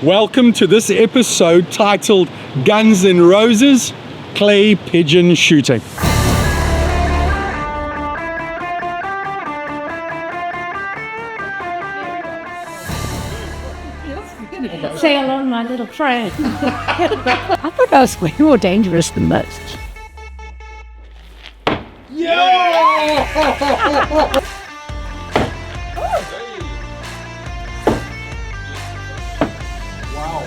Welcome to this episode titled Guns N' Roses, Clay Pigeon Shooting. Say hello, my little friend. I thought I was way more dangerous than most. Wow.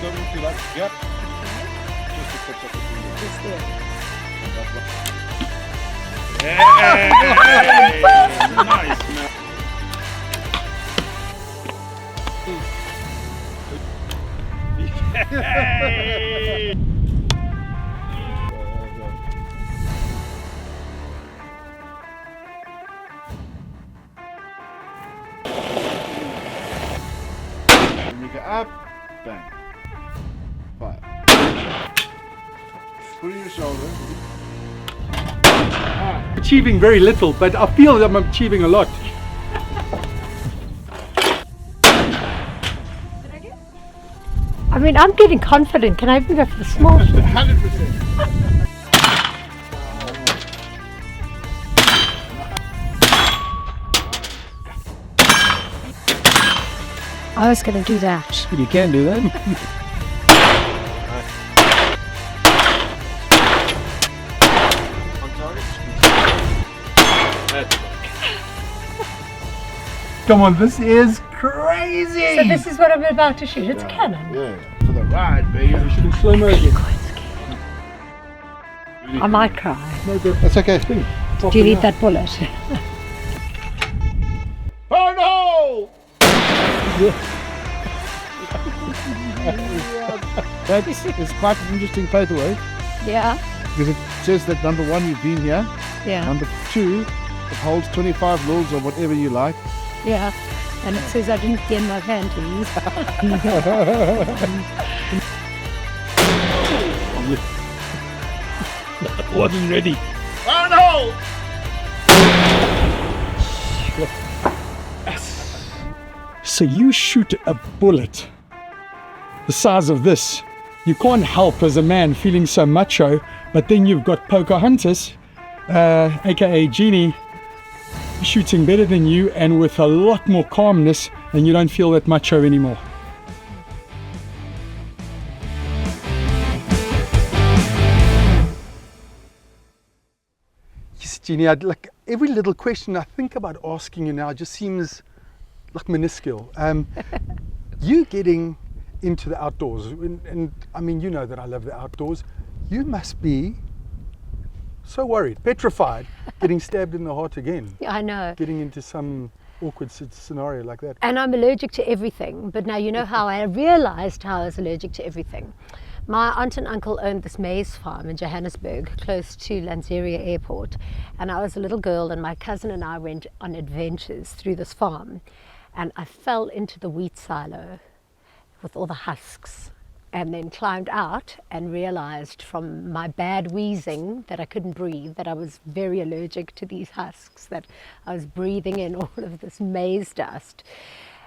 Go into that gap. Just to put up the Hey! Nice, man. Hey! When you go up, bang, fire. Put in your shoulder. Achieving very little, but I feel that I'm achieving a lot. I mean, I'm getting confident. Can I even go for the small shot? 100%. I was going to do that. You can do that. Come on, this is crazy! So this is what I'm about to shoot. It's a cannon. Yeah, for the ride, baby. You're shooting slow motion. I might cry. No, That's okay. Do you need that bullet? Oh no! That is quite an interesting photo, eh? Yeah. Because it says that number one, you've been here. Yeah. Number two, it holds 25 mils or whatever you like. Yeah. And it says I didn't get in my panties. Wasn't ready. Oh no! So you shoot a bullet the size of this. You can't help as a man feeling so macho, but then you've got Pocahontas, aka Jeannie, shooting better than you and with a lot more calmness, and you don't feel that macho anymore. Yes, Jeannie, like every little question I think about asking you now just seems like minuscule. You getting into the outdoors, and I mean, you know that I love the outdoors. You must be so worried, petrified, getting stabbed in the heart again. Yeah, I know. Getting into some awkward scenario like that. And I'm allergic to everything. But now you know how I realized how I was allergic to everything. My aunt and uncle owned this maize farm in Johannesburg, close to Lanseria Airport. And I was a little girl, and my cousin and I went on adventures through this farm. And I fell into the wheat silo with all the husks, and then climbed out and realized from my bad wheezing that I couldn't breathe, that I was very allergic to these husks, that I was breathing in all of this maize dust.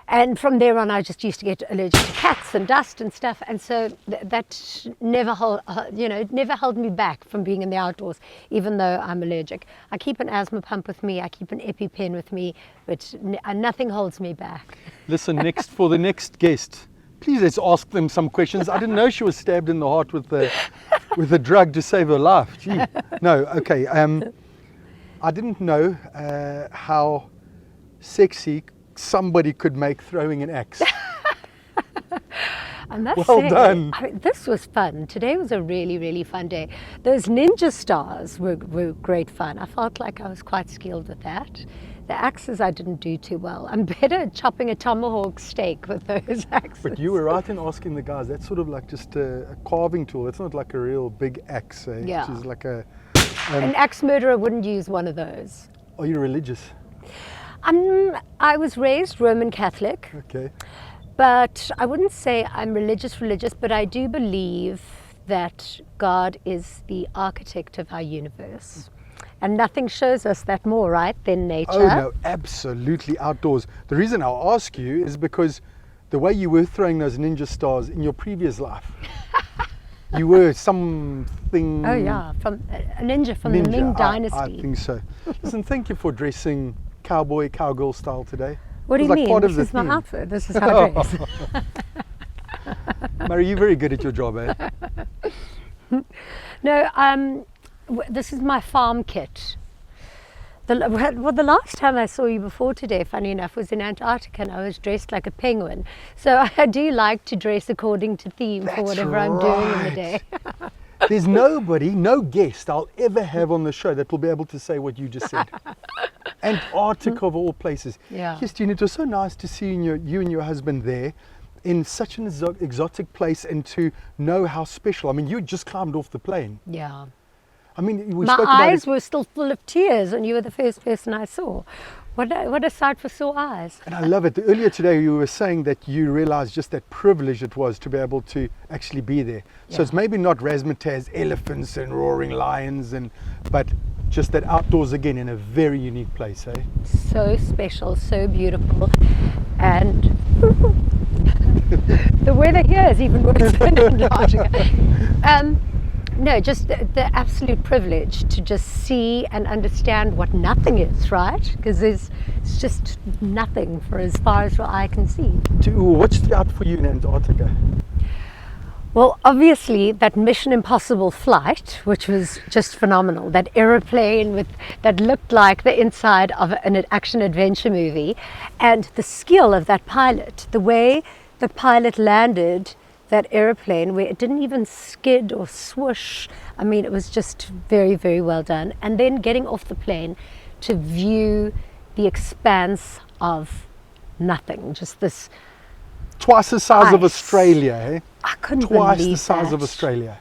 And from there on, I just used to get allergic to cats and dust and stuff. And so that never held me back from being in the outdoors, even though I'm allergic. I keep an asthma pump with me. I keep an EpiPen with me, but nothing holds me back. Listen, for the next guest, please let's ask them some questions. I didn't know she was stabbed in the heart with a drug to save her life. Gee. No, okay. I didn't know how sexy somebody could make throwing an axe. I must Well say, done. This was fun. Today was a really, really fun day. Those ninja stars were great fun. I felt like I was quite skilled with that. The axes I didn't do too well. I'm better at chopping a tomahawk steak with those axes. But you were right in asking the guys, that's sort of like just a carving tool. It's not like a real big axe. Yeah. Which is like a... An axe murderer wouldn't use one of those. Are you religious? I was raised Roman Catholic. Okay. But I wouldn't say I'm religious, but I do believe that God is the architect of our universe. And nothing shows us that more, right, than nature. Oh no, absolutely outdoors. The reason I'll ask you is because the way you were throwing those ninja stars in your previous life, you were something. Oh yeah, from a ninja from the Ming Dynasty. I think so. Listen, thank you for dressing cowgirl style today. What do you mean? This is my outfit. This is how I dress. Mary, you're very good at your job, eh? No, this is my farm kit. The last time I saw you before today, funny enough, was in Antarctica, and I was dressed like a penguin. So I do like to dress according to theme for whatever I'm doing in the day. There's nobody, no guest I'll ever have on the show that will be able to say what you just said. Antarctica of all places. Yeah. Yes, Jeannie, it was so nice to see you and your husband there in such an exotic place, and to know how special. I mean, you just climbed off the plane. Yeah. I mean, we My spoke about eyes were still full of tears, and you were the first person I saw. What a sight for sore eyes. And I love it. Earlier today you were saying that you realized just that privilege it was to be able to actually be there. So it's maybe not razzmatazz elephants and roaring lions, but just that outdoors again in a very unique place, eh? So special, so beautiful, and the weather here is even worse than Antarctica. No, just the absolute privilege to just see and understand what nothing is, right? Because it's just nothing for as far as your eye can see. What stood out for you in Antarctica? Well, obviously that Mission Impossible flight, which was just phenomenal. That aeroplane that looked like the inside of an action-adventure movie, and the skill of that pilot, the way the pilot landed that aeroplane where it didn't even skid or swoosh. I mean, it was just very, very well done. And then getting off the plane to view the expanse of nothing, just this twice the size of ice. Australia, eh? I couldn't Twice believe the size that. of Australia.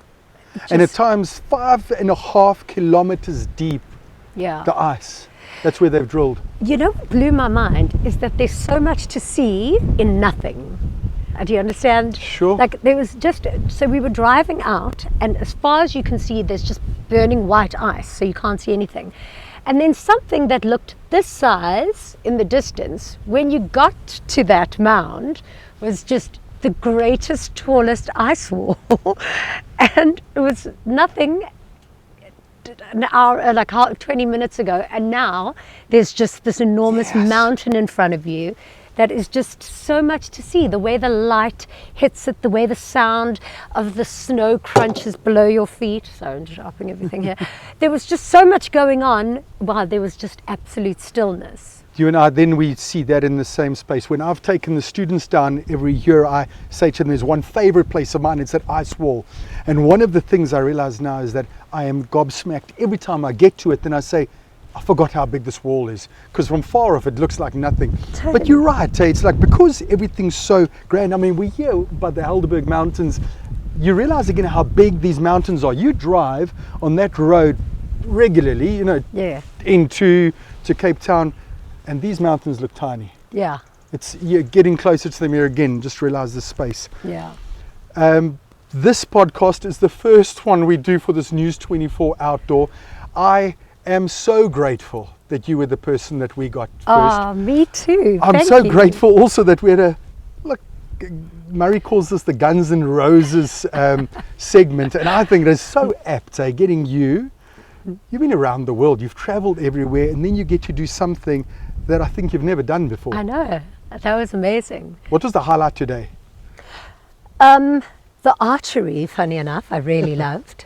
And at times 5.5 kilometers deep, Yeah. the ice. That's where they've drilled. You know what blew my mind is that there's so much to see in nothing. Do you understand? Sure. Like there was just, so we were driving out, and as far as you can see, there's just burning white ice, so you can't see anything. And then something that looked this size in the distance, when you got to that mound, was just the greatest, tallest ice wall. And it was nothing an hour, like 20 minutes ago, and now there's just this enormous mountain in front of you. That is just so much to see. The way the light hits it, the way the sound of the snow crunches below your feet. Sorry, I'm dropping everything here. There was just so much going on while there was just absolute stillness. You and I, then we see that in the same space. When I've taken the students down every year, I say to them, there's one favorite place of mine, it's that ice wall. And one of the things I realize now is that I am gobsmacked every time I get to it. Then I say, I forgot how big this wall is, because from far off it looks like nothing. Totally. But you're right, it's like, because everything's so grand. I mean, we're here by the Helderberg Mountains. You realize again how big these mountains are. You drive on that road regularly, you know, into Cape Town, and these mountains look tiny. Yeah. You're getting closer to them here again, just realize the space. Yeah. This podcast is the first one we do for this News 24 Outdoor. I am so grateful that you were the person that we got first. Ah, me too. I'm Thank so you. grateful also that we had Murray calls this the Guns N' Roses segment, and I think it is so apt, getting you've been around the world, you've traveled everywhere, and then you get to do something that I think you've never done before. I know. That was amazing. What was the highlight today? The archery, funny enough, I really loved,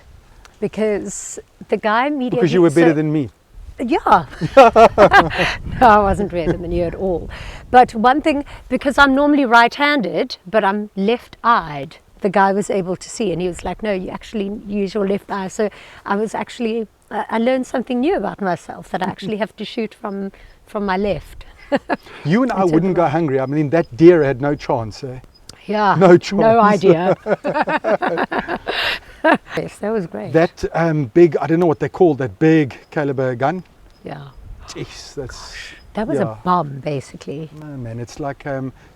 because the guy immediately... Because you were better than me. Yeah. No, I wasn't better than you at all. But one thing, because I'm normally right-handed, but I'm left-eyed, the guy was able to see, and he was like, no, you actually use your left eye. So I was actually, I learned something new about myself, that I actually have to shoot from my left. You and I wouldn't go hungry. I mean, that deer had no chance, eh? Yeah. No chance. No idea. Yes, that was great. That big, I don't know what they call that big caliber gun. Yeah. Jeez, that was a bomb, basically. No, man, it's like,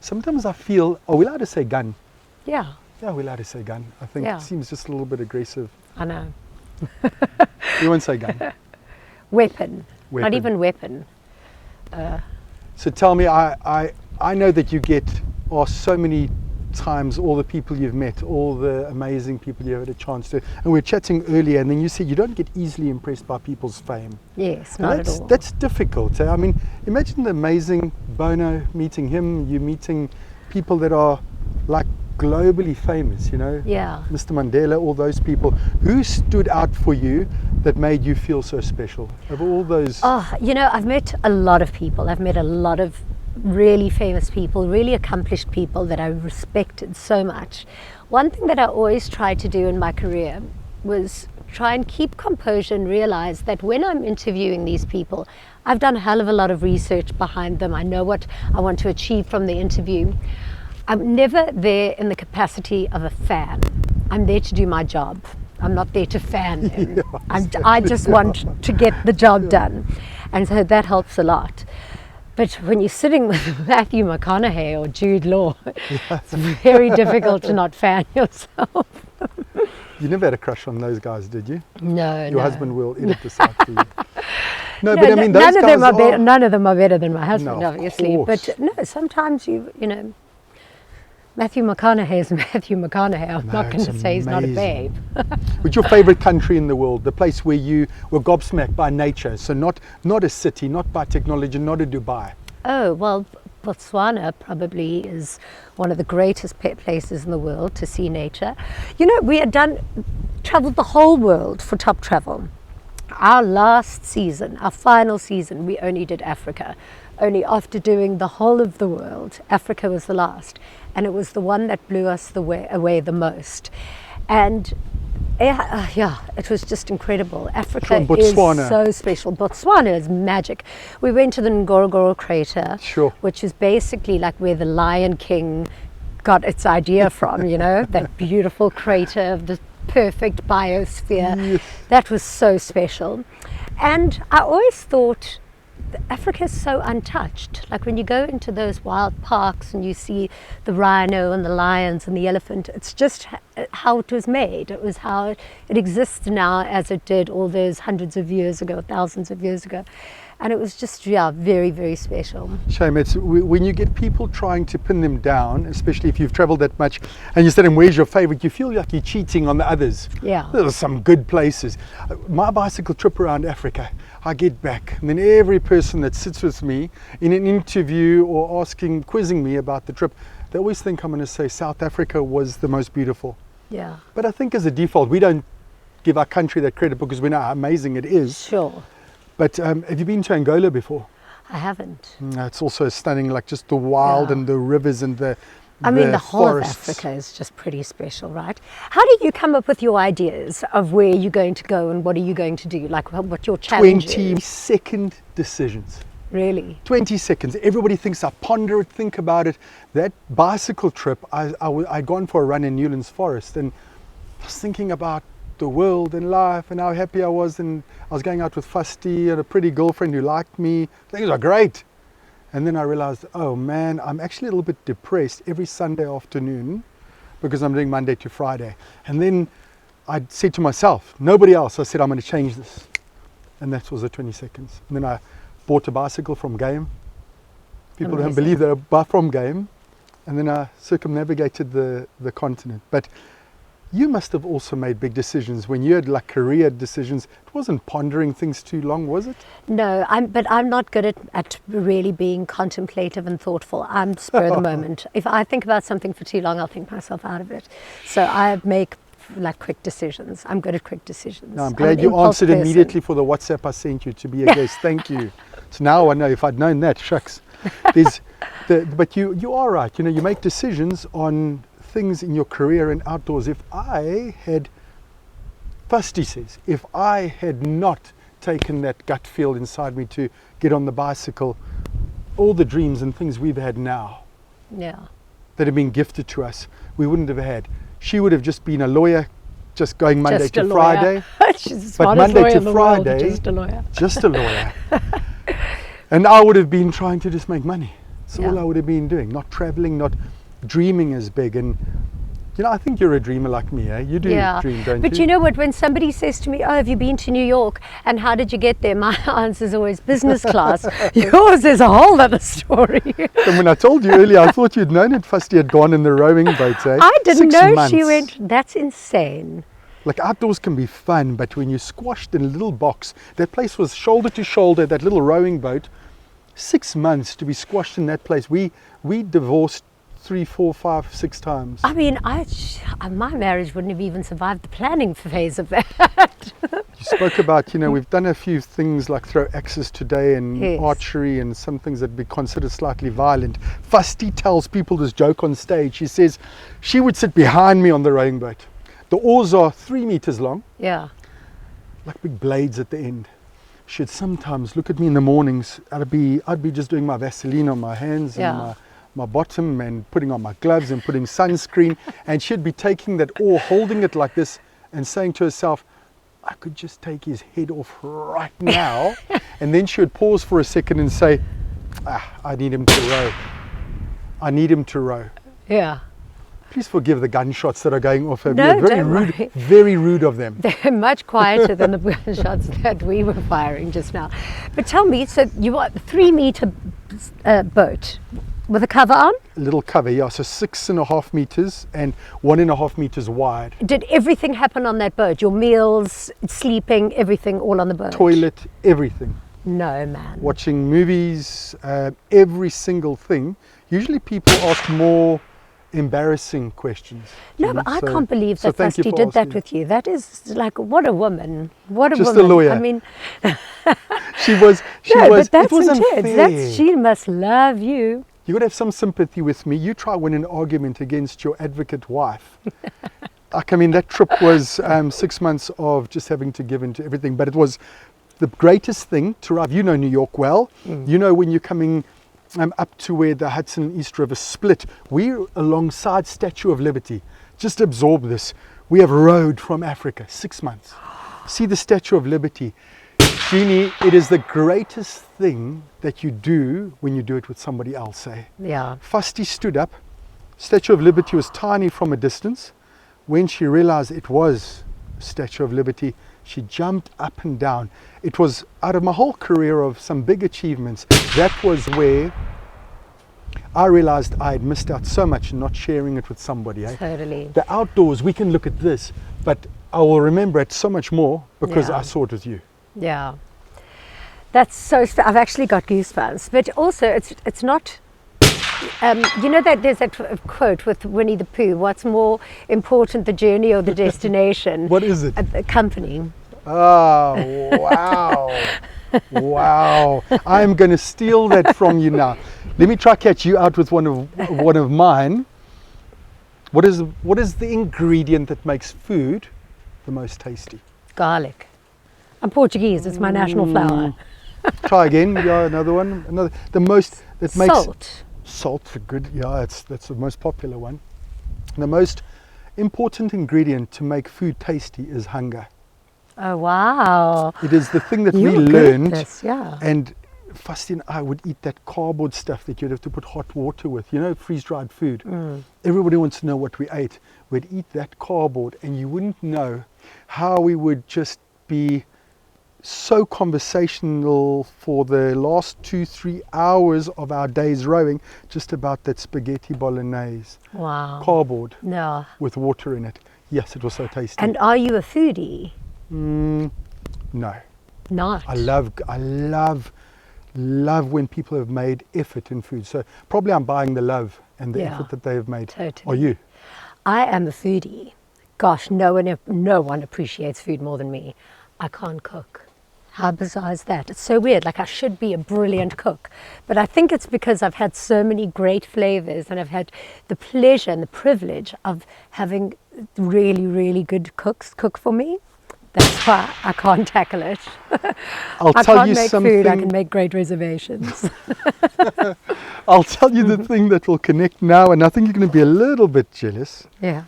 sometimes I feel, are we allowed to say gun? Yeah. Yeah, we're allowed to say gun. I think it seems just a little bit aggressive. I know. You won't say gun. Weapon. Not Weapon. even weapon. So tell me, I know that you get asked so many times all the people you've met, all the amazing people you've had a chance to, and we were chatting earlier, and then you said you don't get easily impressed by people's fame. Yes, And not at all. That's difficult. I mean, imagine the amazing Bono, meeting him, you meeting people that are like globally famous, you know, Yeah. Mr. Mandela, all those people. Who stood out for you that made you feel so special? Of all those, Oh, you know, I've met a lot of people. I've met a lot of really famous people, really accomplished people that I respected so much. One thing that I always tried to do in my career was try and keep composure and realize that when I'm interviewing these people, I've done a hell of a lot of research behind them. I know what I want to achieve from the interview. I'm never there in the capacity of a fan. I'm there to do my job. I'm not there to fan them. I just want to get the job done. And so that helps a lot. But when you're sitting with Matthew McConaughey or Jude Law, it's very difficult to not fan yourself. you never had a crush on those guys, did you? No, Your no. husband will edit this out for you. No, No, but I mean, those none of guys them are better. None of them are better than my husband, No, of obviously. course. But no, sometimes you know, Matthew McConaughey is Matthew McConaughey. I'm No, not going it's to say he's not a amazing. babe. What's your favorite country in the world? The place where you were gobsmacked by nature. So not a city, not by technology, not a Dubai. Oh, well, Botswana probably is one of the greatest places in the world to see nature. You know, we had traveled the whole world for Top Travel. Our last season, our final season, we only did Africa. Only after doing the whole of the world, Africa was the last. And it was the one that blew us away the most. And yeah, it was just incredible. Africa Sure, and Botswana. is so special. Botswana is magic. We went to the Ngorongoro crater, Sure. which is basically like where the Lion King got its idea from, you know, that beautiful crater of the perfect biosphere. Yes. That was so special. And I always thought Africa is so untouched. Like when you go into those wild parks and you see the rhino and the lions and the elephant, it's just how it was made. It was how it exists now as it did all those hundreds of years ago, thousands of years ago. And it was just, yeah, very, very special. Shame, it's when you get people trying to pin them down, especially if you've traveled that much, and you say, "And where's your favorite?" You feel like you're cheating on the others. Yeah. There's some good places. My bicycle trip around Africa, I get back, and then every person that sits with me in an interview or quizzing me about the trip, they always think I'm going to say South Africa was the most beautiful. Yeah. But I think as a default, we don't give our country that credit because we know how amazing it is. Sure. But have you been to Angola before? I haven't. It's also stunning, like just the wild Yeah. and the rivers and the The whole forests. of Africa is just pretty special, right? How did you come up with your ideas of where you're going to go and what are you going to do? Like what your challenge 20-second decisions. Really? 20 seconds. Everybody thinks I ponder it, think about it. That bicycle trip, I'd gone for a run in Newlands Forest and I was thinking about the world and life and how happy I was, and I was going out with Fusty and a pretty girlfriend who liked me. Things are great. And then I realized, oh man, I'm actually a little bit depressed every Sunday afternoon because I'm doing Monday to Friday. And then I said to myself, nobody else, I said, I'm going to change this. And that was the 20 seconds. And then I bought a bicycle from Game. People don't Amazing. believe that I bought from Game. And then I circumnavigated the continent. But you must have also made big decisions when you had like career decisions. It wasn't pondering things too long, was it? No, but I'm not good at really being contemplative and thoughtful. I'm spur of the moment. If I think about something for too long, I'll think myself out of it. So I make like quick decisions. I'm good at quick decisions. No, I'm an glad you impulse answered person. immediately for the WhatsApp I sent you to be a guest. Thank you. So now I know, if I'd known that, shucks. But you are right. You know, you make decisions on things in your career and outdoors. If I had, Fusty says, if I had not taken that gut feel inside me to get on the bicycle, all the dreams and things we've had now Yeah. that have been gifted to us, we wouldn't have had. She would have just been a lawyer, just going Monday Just a to lawyer. Friday. She's the But smartest Monday lawyer to in the world, Friday, just a lawyer. Just a lawyer. And I would have been trying to just make money. That's all Yeah. I would have been doing, not traveling, not dreaming as big. And You know, I think you're a dreamer like me, eh? You do dream, don't you? But you know what, when somebody says to me, oh, have you been to New York and how did you get there? My answer is always business class. Yours is a whole other story. And when I told you earlier, I thought you'd known it. Fusty had gone in the rowing boat, eh? I didn't 6 know months. she went. That's insane. Like, outdoors can be fun, but when you're squashed in a little box, that place was shoulder to shoulder, that little rowing boat, 6 months to be squashed in that place. We divorced 3, 4, 5, 6 times. I mean, my marriage wouldn't have even survived the planning phase of that. You spoke about, you know, we've done a few things like throw axes today and Yes. archery and some things that be considered slightly violent. Fusty tells people this joke on stage. She says she would sit behind me on the rowing boat. The oars are 3 meters long, Yeah. like big blades at the end. She'd sometimes look at me in the mornings. I'd be just doing my Vaseline on my hands and my bottom and putting on my gloves and putting sunscreen, and she'd be taking that oar, holding it like this and saying to herself, I could just take his head off right now. And then she would pause for a second and say, I need him to row. I need him to row. Yeah. Please forgive the gunshots that are going off over No, here. Very don't rude, worry. very rude of them. They're much quieter than the gunshots that we were firing just now. But tell me, so you are 3 meter boat with a cover on? A little cover, yeah, so 6.5 meters and 1.5 meters wide. Did everything happen on that boat? Your meals, sleeping, everything all on the boat? Toilet, everything. No, man. Watching movies, every single thing. Usually people ask more embarrassing questions. No, but I can't believe that thank you Fusty for did that asking. with you. That is like, what a woman. What a Just a woman. lawyer. I mean, She was, but that's it was intense. unfair. She must love you. You got to have some sympathy with me. You try win an argument against your advocate wife. Like, I mean, that trip was 6 months of just having to give in to everything, but it was the greatest thing to arrive. You know New York well. You know when you're coming up to where the Hudson and East River split, we're alongside Statue of Liberty. Just absorb this. We have rowed from Africa 6 months. See the Statue of Liberty. Jeannie, it is the greatest thing that you do when you do it with somebody else, eh? Yeah. Fusty stood up. Statue of Liberty was tiny from a distance. When she realized it was Statue of Liberty, she jumped up and down. It was, out of my whole career of some big achievements, that was where I realized I had missed out so much in not sharing it with somebody. Eh? Totally. The outdoors, we can look at this, but I will remember it so much more because Yeah. I saw it with you. Yeah. That's so, I've actually got goosebumps. But also, it's not, you know that there's that quote with Winnie the Pooh, what's more important, the journey or the destination? What is it? A company. Oh, wow. Wow. I'm going to steal that from you now. Let me try catch you out with one of mine. What is the ingredient that makes food the most tasty? Garlic. I'm Portuguese, it's my national flower. Try again. Yeah, another one. The most that makes Salt. Salt, good. Yeah, that's the most popular one. The most important ingredient to make food tasty is hunger. Oh, wow. It is the thing that You're we good at learned. this, yeah. And Fusty and I would eat that cardboard stuff that you'd have to put hot water with, you know, freeze-dried food. Everybody wants to know what we ate. We'd eat that cardboard and you wouldn't know how we would just be so conversational for the last 2-3 hours of our days rowing just about that spaghetti bolognese. Wow. Cardboard No. with water in it. Yes, it was so tasty. And are you a foodie? No. Not. I love when people have made effort in food. So probably I'm buying the love and the Yeah, effort that they have made. totally. Are you? I am a foodie. Gosh, no one appreciates food more than me. I can't cook. How bizarre is that? It's so weird. Like, I should be a brilliant cook. But I think it's because I've had so many great flavors and I've had the pleasure and the privilege of having really, really good cooks cook for me. That's why I can't tackle it. I'll I tell can't you make something. food. I can make great reservations. I'll tell you the thing that will connect now, and I think you're going to be a little bit jealous. Yeah.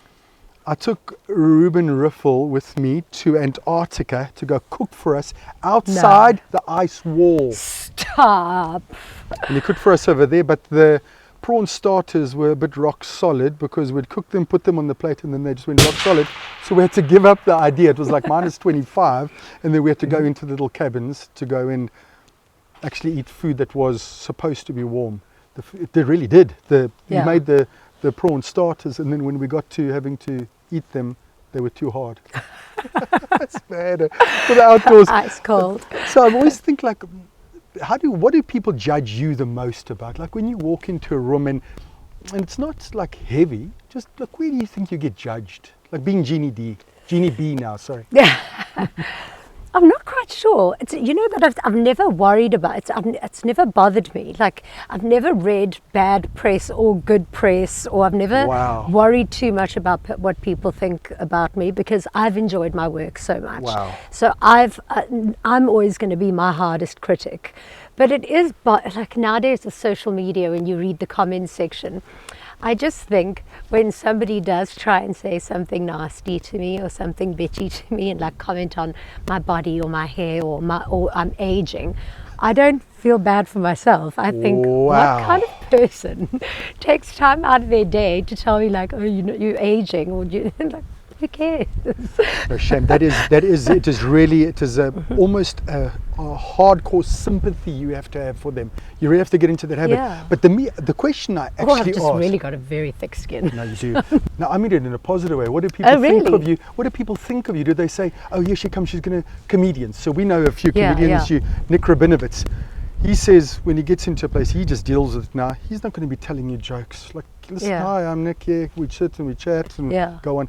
I took Ruben Riffel with me to Antarctica to go cook for us outside the ice wall. Stop. And he cooked for us over there, but the prawn starters were a bit rock solid because we'd cook them, put them on the plate, and then they just went rock solid. So we had to give up the idea. It was like minus 25, and then we had to go into little cabins to go and actually eat food that was supposed to be warm. It really did. We made the prawn starters, and then when we got to having to eat them, they were too hard. It's bad for the outdoors. Ice cold. So I always think like, what do people judge you the most about? Like when you walk into a room and it's not like heavy, just like where do you think you get judged? Like being Jeannie D, Jeannie B now, sorry. Yeah. I'm not quite sure. It's, you know, that I've never worried about it. It's never bothered me. Like, I've never read bad press or good press, or I've never worried too much about what people think about me, because I've enjoyed my work so much. Wow. So I'm always going to be my hardest critic. But it is, like nowadays with social media, when you read the comments section, I just think when somebody does try and say something nasty to me or something bitchy to me and like comment on my body or my hair or I'm aging, I don't feel bad for myself. I think, what kind of person takes time out of their day to tell me like, oh, you know, you're aging, or you like, who cares? No shame. It is almost a hardcore sympathy you have to have for them. You really have to get into that habit. Yeah. But the question I actually I've just ask, really got a very thick skin. No, you do. Now, I mean it in a positive way. What do people think of you? What do people think of you? Do they say, oh, here she comes, she's going to comedians? So we know a few comedians. Nick Rabinovitz, he says when he gets into a place, he just deals with it now. He's not going to be telling you jokes. Like, listen, hi, I'm Nick here. We sit and we chat and go on.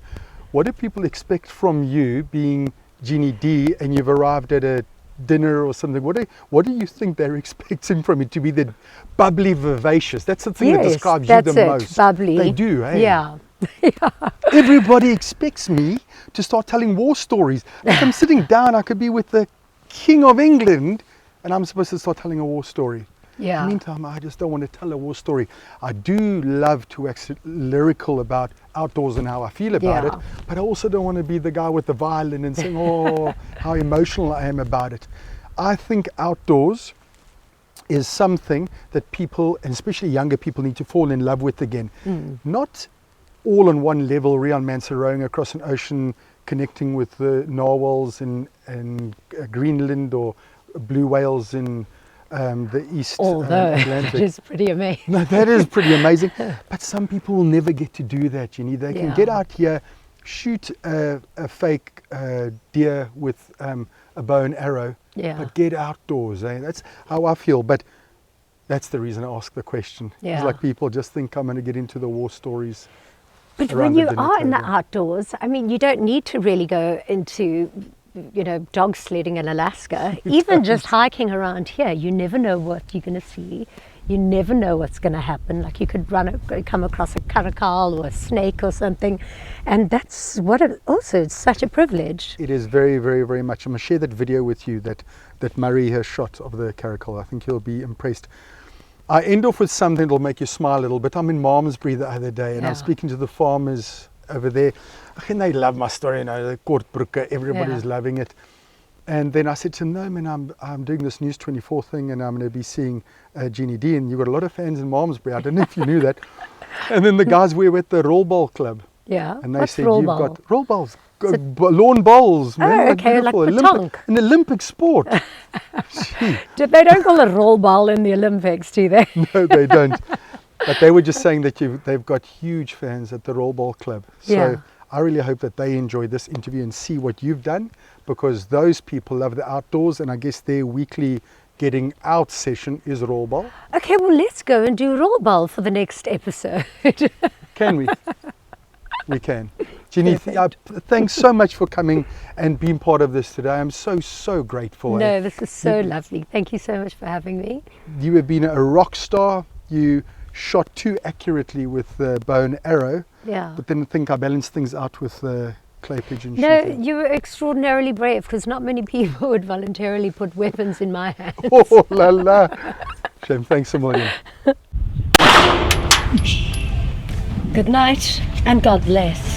What do people expect from you being Jeannie D and you've arrived at a dinner or something? What do you think they're expecting from you? To be the bubbly, vivacious? That's the thing that describes you the most. Bubbly. They do, eh? Yeah. Everybody expects me to start telling war stories. Like I'm sitting down, I could be with the King of England and I'm supposed to start telling a war story. Yeah. In the meantime, I just don't want to tell a war story. I do love to wax lyrical about outdoors and how I feel about it, but I also don't want to be the guy with the violin and saying, oh, how emotional I am about it. I think outdoors is something that people, and especially younger people, need to fall in love with again. Not all on one level, Riaan Manser rowing across an ocean, connecting with the narwhals in Greenland or blue whales in the East Atlantic. It is pretty amazing. No, that is pretty amazing. But some people will never get to do that, Jeannie. They can get out here, shoot a fake deer with a bow and arrow, but get outdoors. Eh? That's how I feel. But that's the reason I ask the question. It's like people just think I'm going to get into the war stories. But when you are in the outdoors, I mean, you don't need to really go into, you know, dog sledding in Alaska. Even just hiking around here, you never know what you're going to see. You never know what's going to happen. Like you could come across a caracal or a snake or something, and that's what it's such a privilege. It is very, very, very much. I'm going to share that video with you that Murray has shot of the caracal. I think you'll be impressed. I end off with something that'll make you smile a little bit. I'm in Malmesbury the other day, and I'm speaking to the farmers over there. And they love my story, you know, the Kortbroeke, everybody's loving it. And then I said to them, no man, I'm doing this News 24 thing and I'm going to be seeing Jeannie D, and you've got a lot of fans in Malmesbury. I don't know if you knew that. And then the guys were at the Rollball Club. Yeah. And they said, you've got rollballs, lawn bowls, man. Oh, okay, like an Olympic sport. They don't call it rollball in the Olympics, do they? No, they don't. But they were just saying that they've got huge fans at the Rollball Club. So I really hope that they enjoy this interview and see what you've done, because those people love the outdoors, and I guess their weekly getting out session is rollball. Okay, well, let's go and do rollball for the next episode. Can we? We can. Jeannie, thanks so much for coming and being part of this today. I'm so grateful. No, this is so lovely. Thank you so much for having me. You have been a rock star. You shot too accurately with the bow and arrow. Yeah. But then I think I balanced things out with the clay pigeon No, shooting. you were extraordinarily brave, because not many people would voluntarily put weapons in my hands. Oh, la la. Shame, thanks a million. Good night and God bless.